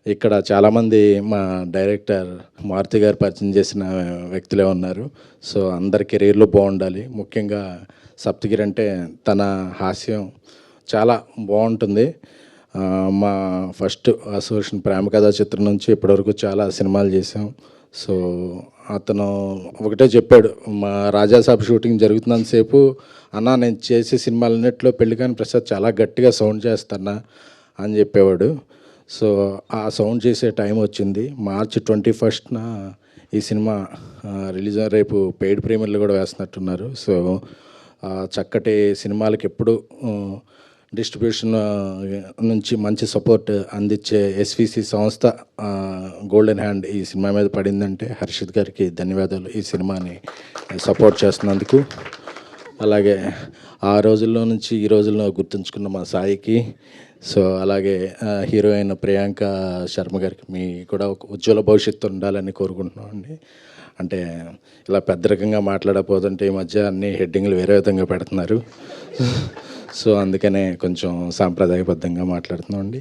ఇక్కడ చాలామంది మా డైరెక్టర్ మారుతి గారు పరిచయం చేసిన వ్యక్తులే ఉన్నారు. సో అందరి కెరీర్‌లో బాగుండాలి. ముఖ్యంగా సప్తగిరి అంటే తన హాస్యం చాలా బాగుంటుంది. మా ఫస్ట్ అసోసియేషన్ ప్రేమ కథా చిత్రం నుంచి ఇప్పటివరకు చాలా సినిమాలు చేసాం. సో అతను ఒకటే చెప్పాడు, మా రాజాసాబ్ షూటింగ్ జరుగుతున్నంత సేపు, అన్నా నేను చేసే సినిమాలన్నిట్లో పెళ్ళికాని ప్రసాద్ చాలా గట్టిగా సౌండ్ చేస్తానా అని చెప్పేవాడు. సో ఆ సౌండ్ చేసే టైం వచ్చింది. మార్చి 21న ఈ సినిమా రిలీజ్ రేపు పెయిడ్ ప్రీమియర్లు కూడా వేస్తున్నట్టున్నారు. సో చక్కటి సినిమాలకి ఎప్పుడు డిస్ట్రిబ్యూషన్ నుంచి మంచి సపోర్ట్ అందించే ఎస్విసి సంస్థ గోల్డెన్ హ్యాండ్ ఈ సినిమా మీద పడిందంటే హర్షిత్ గారికి ధన్యవాదాలు, ఈ సినిమాని సపోర్ట్ చేస్తున్నందుకు. అలాగే ఆ రోజుల్లో నుంచి ఈ రోజుల్లో గుర్తుంచుకున్న మా సాయికి, సో అలాగే హీరోయిన్ ప్రియాంక శర్మ గారికి మీ కూడా ఒక ఉజ్వల భవిష్యత్తు ఉండాలని కోరుకుంటున్నామండి. అంటే ఇలా పెద్ద రకంగా మాట్లాడకపోతుంటే ఈ మధ్య అన్ని హెడ్డింగ్లు వేరే విధంగా పెడుతున్నారు. సో అందుకనే కొంచెం సాంప్రదాయబద్ధంగా మాట్లాడుతున్నామండి.